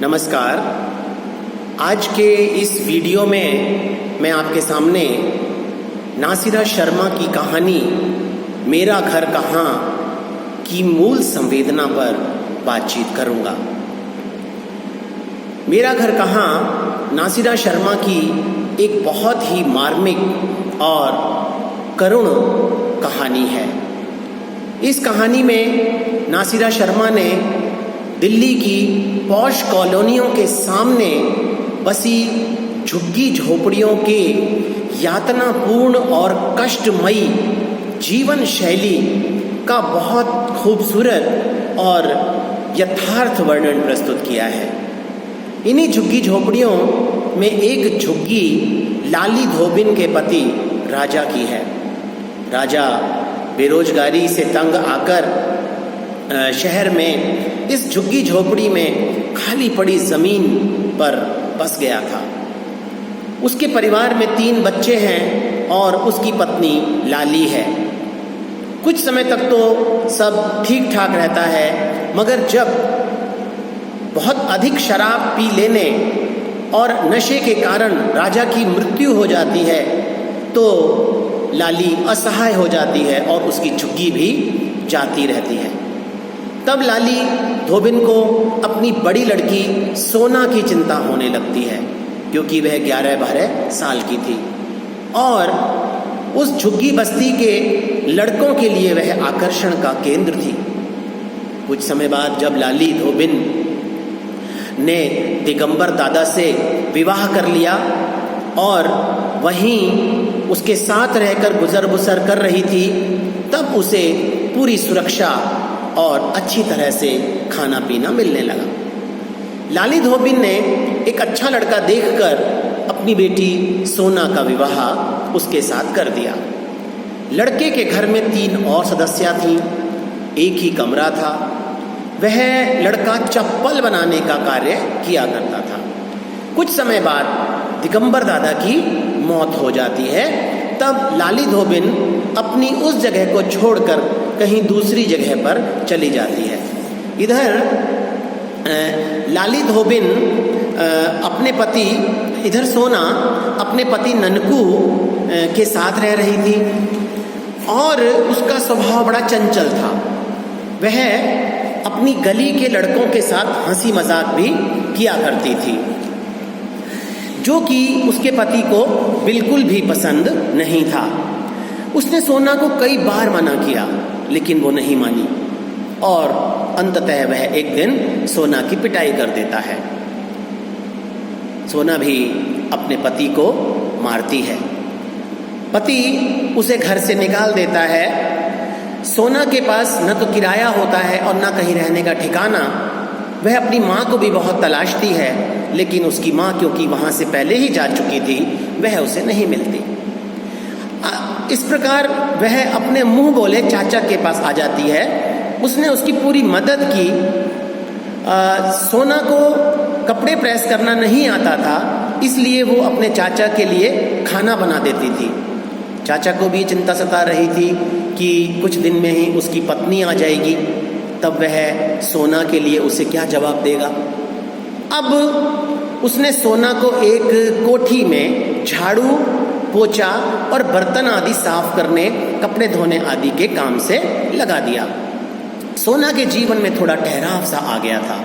नमस्कार। आज के इस वीडियो में मैं आपके सामने नासिरा शर्मा की कहानी मेरा घर कहाँ की मूल संवेदना पर बातचीत करूँगा। मेरा घर कहाँ नासिरा शर्मा की एक बहुत ही मार्मिक और करुण कहानी है। इस कहानी में नासिरा शर्मा ने दिल्ली की पॉश कॉलोनियों के सामने बसी झुग्गी झोपड़ियों के यातनापूर्ण और कष्टमयी जीवन शैली का बहुत खूबसूरत और यथार्थ वर्णन प्रस्तुत किया है। इन्हीं झुग्गी झोपड़ियों में एक झुग्गी लाली धोबिन के पति राजा की है। राजा बेरोजगारी से तंग आकर शहर में इस झुग्गी झोपड़ी में खाली पड़ी जमीन पर बस गया था। उसके परिवार में 3 बच्चे हैं और उसकी पत्नी लाली है। कुछ समय तक तो सब ठीक ठाक रहता है, मगर जब बहुत अधिक शराब पी लेने और नशे के कारण राजा की मृत्यु हो जाती है तो लाली असहाय हो जाती है और उसकी झुग्गी भी जाती रहती है। तब लाली धोबिन को अपनी बड़ी लड़की सोना की चिंता होने लगती है, क्योंकि वह 11-12 साल की थी और उस झुग्गी बस्ती के लड़कों के लिए वह आकर्षण का केंद्र थी। कुछ समय बाद जब लाली धोबिन ने दिगंबर दादा से विवाह कर लिया और वहीं उसके साथ रहकर गुजर बसर कर रही थी, तब उसे पूरी सुरक्षा और अच्छी तरह से खाना पीना मिलने लगा। लाली धोबिन ने एक अच्छा लड़का देखकर अपनी बेटी सोना का विवाह उसके साथ कर दिया। लड़के के घर में 3 और सदस्या थीं, एक ही कमरा था। वह लड़का चप्पल बनाने का कार्य किया करता था। कुछ समय बाद दिगंबर दादा की मौत हो जाती है। तब लाली धोबिन अपनी उस जगह को छोड़कर कहीं दूसरी जगह पर चली जाती है। इधर लाली धोबिन अपने पति, इधर सोना अपने पति ननकू के साथ रह रही थी और उसका स्वभाव बड़ा चंचल था। वह अपनी गली के लड़कों के साथ हंसी मजाक भी किया करती थी, जो कि उसके पति को बिल्कुल भी पसंद नहीं था। उसने सोना को कई बार मना किया, लेकिन वो नहीं मानी और अंततः वह एक दिन सोना की पिटाई कर देता है। सोना भी अपने पति को मारती है। पति उसे घर से निकाल देता है। सोना के पास न तो किराया होता है और न कहीं रहने का ठिकाना। वह अपनी माँ को भी बहुत तलाशती है, लेकिन उसकी माँ क्योंकि वहाँ से पहले ही जा चुकी थी, वह उसे नहीं मिलती। इस प्रकार वह अपने मुंह बोले चाचा के पास आ जाती है। उसने उसकी पूरी मदद की। सोना को कपड़े प्रेस करना नहीं आता था, इसलिए वो अपने चाचा के लिए खाना बना देती थी। चाचा को भी चिंता सता रही थी कि कुछ दिन में ही उसकी पत्नी आ जाएगी, तब वह सोना के लिए उसे क्या जवाब देगा। अब उसने सोना को एक कोठी में झाड़ू, पोछा और बर्तन आदि साफ करने, कपड़े धोने आदि के काम से लगा दिया। सोना के जीवन में थोड़ा ठहराव सा आ गया था।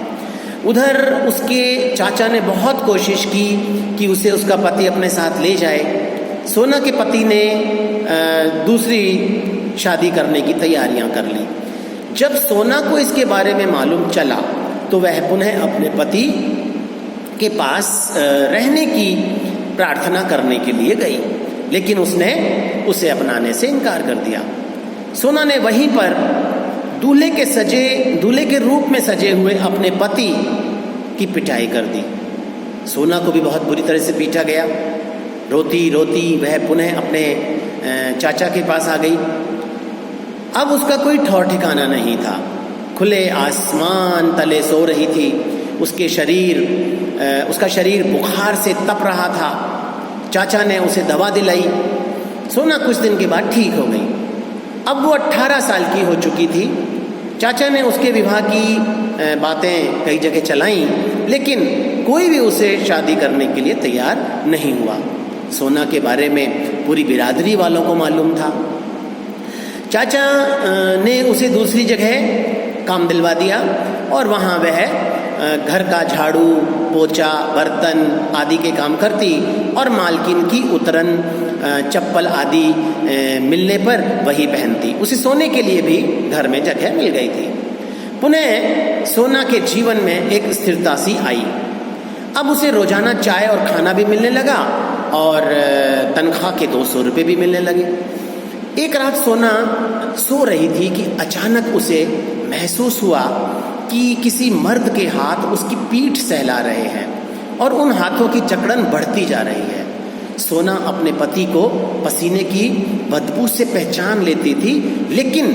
उधर उसके चाचा ने बहुत कोशिश की कि उसे उसका पति अपने साथ ले जाए। सोना के पति ने दूसरी शादी करने की तैयारियां कर ली। जब सोना को इसके बारे में मालूम चला तो वह पुनः अपने पति के पास रहने की प्रार्थना करने के लिए गई, लेकिन उसने उसे अपनाने से इनकार कर दिया। सोना ने वहीं पर दूल्हे के रूप में सजे हुए अपने पति की पिटाई कर दी। सोना को भी बहुत बुरी तरह से पीटा गया। रोती रोती वह पुनः अपने चाचा के पास आ गई। अब उसका कोई ठौर ठिकाना नहीं था। खुले आसमान तले सो रही थी। उसका शरीर बुखार से तप रहा था। चाचा ने उसे दवा दिलाई। सोना कुछ दिन के बाद ठीक हो गई। अब वो 18 साल की हो चुकी थी। चाचा ने उसके विवाह की बातें कई जगह चलाईं, लेकिन कोई भी उसे शादी करने के लिए तैयार नहीं हुआ। सोना के बारे में पूरी बिरादरी वालों को मालूम था। चाचा ने उसे दूसरी जगह काम दिलवा दिया और वहाँ वह घर का झाड़ू, पोछा, बर्तन आदि के काम करती और मालकिन की उतरन, चप्पल आदि मिलने पर वही पहनती। उसे सोने के लिए भी घर में जगह मिल गई थी। पुनः सोना के जीवन में एक स्थिरता सी आई। अब उसे रोजाना चाय और खाना भी मिलने लगा और तनख्वाह के 200 रुपये भी मिलने लगे। एक रात सोना सो रही थी कि अचानक उसे महसूस हुआ कि किसी मर्द के हाथ उसकी पीठ सहला रहे हैं और उन हाथों की जकड़न बढ़ती जा रही है। सोना अपने पति को पसीने की बदबू से पहचान लेती थी, लेकिन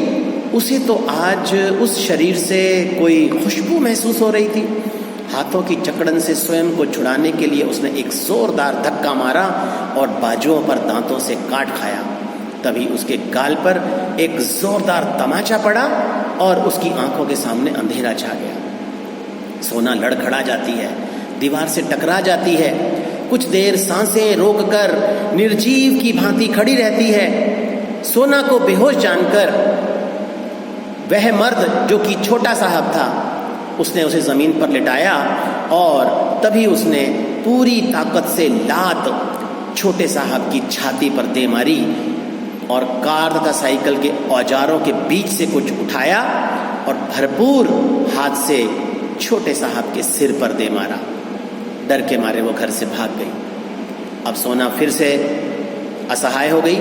उसे तो आज उस शरीर से कोई खुशबू महसूस हो रही थी। हाथों की जकड़न से स्वयं को छुड़ाने के लिए उसने एक जोरदार धक्का मारा और बाजुओं पर दांतों से काट खाया। तभी उसके गाल पर एक जोरदार तमाचा पड़ा और उसकी आंखों के सामने अंधेरा छा गया। सोना लड़खड़ा जाती है, दीवार से टकरा जाती है। कुछ देर सांसें रोककर निर्जीव की भांति खड़ी रहती है। सोना को बेहोश जानकर वह मर्द जो कि छोटा साहब था, उसने उसे जमीन पर लिटाया और तभी उसने पूरी ताकत से लात छोटे साहब की छाती पर दे मारी और कार तथा साइकिल के औजारों के बीच से कुछ उठाया और भरपूर हाथ से छोटे साहब के सिर पर दे मारा। डर के मारे वो घर से भाग गई। अब सोना फिर से असहाय हो गई,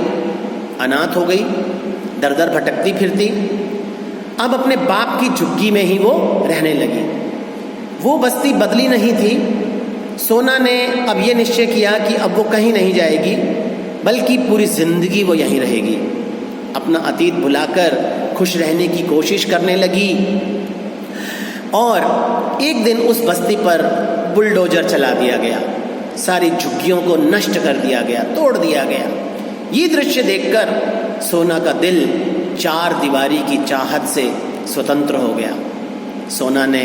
अनाथ हो गई, दर दर भटकती फिरती। अब अपने बाप की झुग्गी में ही वो रहने लगी। वो बस्ती बदली नहीं थी। सोना ने अब ये निश्चय किया कि अब वो कहीं नहीं जाएगी, बल्कि पूरी जिंदगी वो यहीं रहेगी। अपना अतीत भुलाकर खुश रहने की कोशिश करने लगी और एक दिन उस बस्ती पर बुलडोजर चला दिया गया। सारी झुग्गियों को नष्ट कर दिया गया, तोड़ दिया गया। ये दृश्य देखकर सोना का दिल चार दीवारी की चाहत से स्वतंत्र हो गया। सोना ने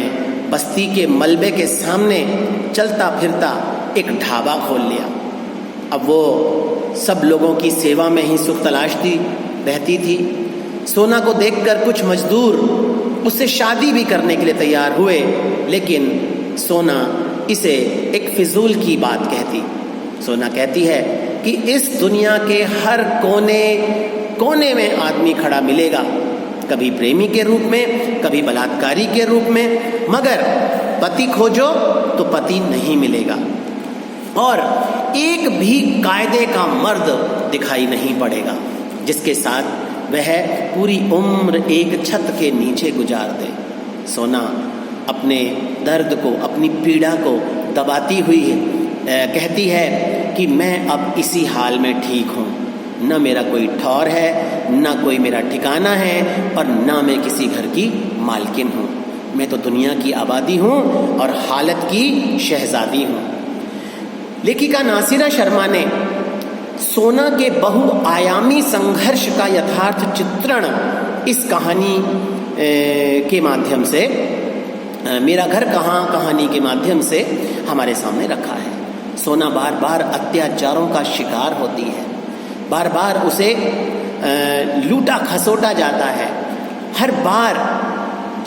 बस्ती के मलबे के सामने चलता फिरता एक ढाबा खोल लिया। अब वो सब लोगों की सेवा में ही सुख तलाशती रहती थी। सोना को देखकर कुछ मजदूर उससे शादी भी करने के लिए तैयार हुए, लेकिन सोना इसे एक फिजूल की बात कहती। सोना कहती है कि इस दुनिया के हर कोने कोने में आदमी खड़ा मिलेगा, कभी प्रेमी के रूप में, कभी बलात्कारी के रूप में, मगर पति खोजो तो पति नहीं मिलेगा और एक भी कायदे का मर्द दिखाई नहीं पड़ेगा जिसके साथ वह पूरी उम्र एक छत के नीचे गुजार दे। सोना अपने दर्द को, अपनी पीड़ा को दबाती हुई कहती है कि मैं अब इसी हाल में ठीक हूँ। न मेरा कोई ठौर है, न कोई मेरा ठिकाना है और न मैं किसी घर की मालकिन हूँ। मैं तो दुनिया की आबादी हूँ और हालत की शहजादी हूँ। लेखिका नासिरा शर्मा ने सोना के बहुआयामी संघर्ष का यथार्थ चित्रण इस कहानी के माध्यम से, मेरा घर कहाँ कहानी के माध्यम से हमारे सामने रखा है। सोना बार बार अत्याचारों का शिकार होती है, बार बार उसे लूटा खसोटा जाता है। हर बार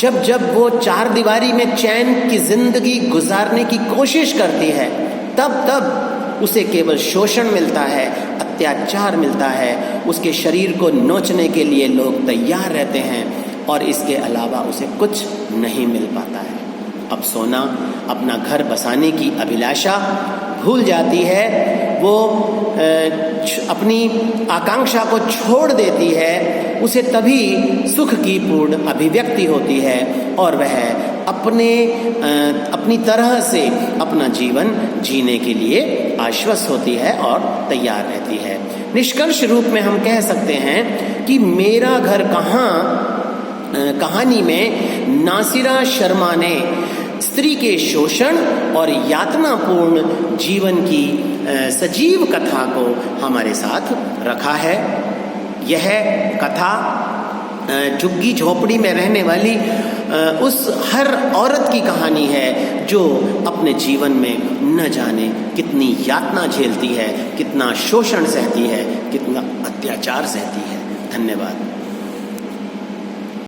जब जब वो चार दीवारी में चैन की जिंदगी गुजारने की कोशिश करती है, तब तब उसे केवल शोषण मिलता है, अत्याचार मिलता है। उसके शरीर को नोचने के लिए लोग तैयार रहते हैं और इसके अलावा उसे कुछ नहीं मिल पाता है। अब सोना अपना घर बसाने की अभिलाषा भूल जाती है। वो अपनी आकांक्षा को छोड़ देती है। उसे तभी सुख की पूर्ण अभिव्यक्ति होती है और वह अपनी तरह से अपना जीवन जीने के लिए आश्वस्त होती है और तैयार रहती है। निष्कर्ष रूप में हम कह सकते हैं कि मेरा घर कहाँ कहानी में नासिरा शर्मा ने स्त्री के शोषण और यातनापूर्ण जीवन की सजीव कथा को हमारे साथ रखा है। यह कथा झुग्गी झोपड़ी में रहने वाली उस हर औरत की कहानी है जो अपने जीवन में न जाने कितनी यातना झेलती है, कितना शोषण सहती है, कितना अत्याचार सहती है। धन्यवाद।